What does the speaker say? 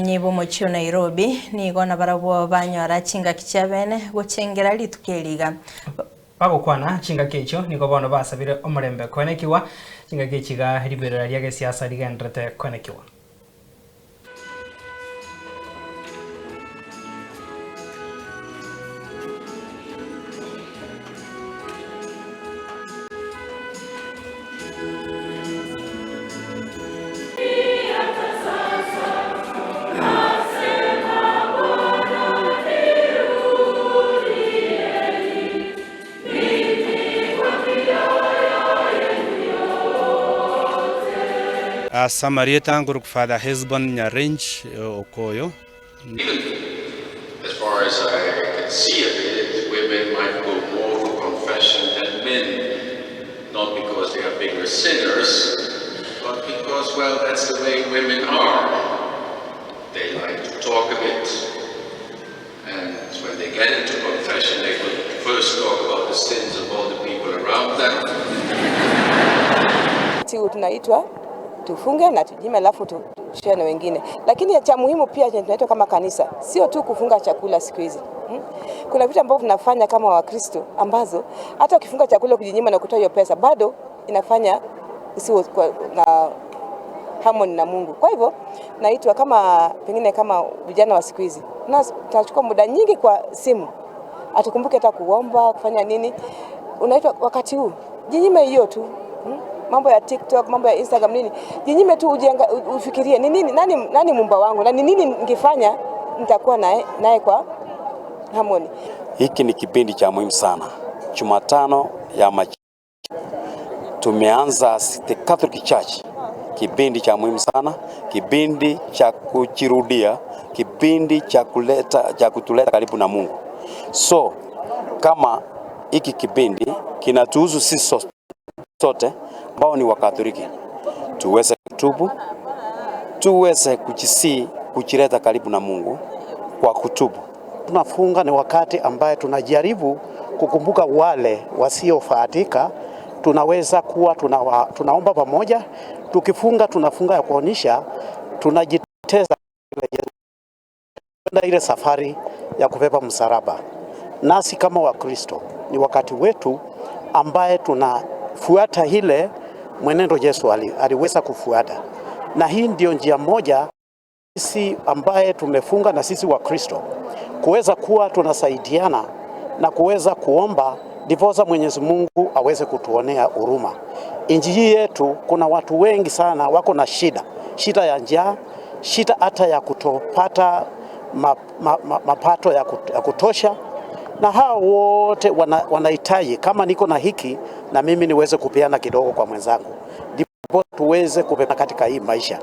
nyibo mochio Nairobi ni gona barabo banyora chinga kichabene gochengera litukeliga bago kwana chinga kecho niko bono basabire omurembe konekiwa chinga kechiga libera lya siasa ligendrete konekiwa Samarieta nguru kufada Hezbon Nyarange Okoyo. As far as I can see it, women might go more for confession than men, not because they are bigger sinners, but because, well, that's the way women are. They like to talk a bit, and when they get into confession, they will first talk about the sins of all the people around them. Tufunge na tujime alafu tushare na wengine. Lakini cha muhimu pia tunaitwa kama kanisa, sio tu kufunga chakula siku hizi. Kuna vitu ambavyo tunafanya kama Wakristo ambazo hata ukifunga chakula kujinyima na kutoa hiyo pesa bado inafanya usiwe na harmony na Mungu. Kwa hivyo naitwa kama pengine kama vijana wa siku hizi. Tunachukua muda nyingi kwa simu. Atukumbuke hata kuomba, kufanya nini. Unaitwa wakati huu jinyime hiyo tu. Mambo ya TikTok, mambo ya Instagram nini. Jinyime tu ufikirie ni nini nani Muumba wangu na ni nini ningefanya nitakuwa naye kwa harmony. Hiki ni kipindi cha muhimu sana. Jumatano ya tumeanza The Catholic Church. Kipindi cha muhimu sana, kipindi cha kujirudia, kipindi cha kutuleta karibu na Mungu. So kama hiki kipindi kinatuhusu sisi sote ambao ni Wakatoliki, tuweze kutubu, tuweze kujileta karibu na Mungu kwa kutubu. Tunafunga ni wakati ambaye tunajaribu kukumbuka wale wasiofahatika. Tunaweza kuwa tunaomba pamoja, tukifunga tunafunga ya kuonyesha tunajiteza ile safari ya kubeba msalaba. Nasi kama Wakristo ni wakati wetu ambaye tunafuata ile mwenendo Yesu aliweza kufuata. Na hii ndio njia moja sisi ambaye tumefunga na sisi Wakristo kuweza kuwa tunasaidiana na kuweza kuomba ndiposa Mwenyezi Mungu aweze kutuonea huruma. Nchi hii yetu kuna watu wengi sana wako na shida ya njaa, shida hata ya kutopata mapato ya kutosha, na hao wote wanahitaji kama niko na hiki na mimi niweze kupeana kidogo kwa mwenzangu ndipo tuweze kupenda katika hii maisha.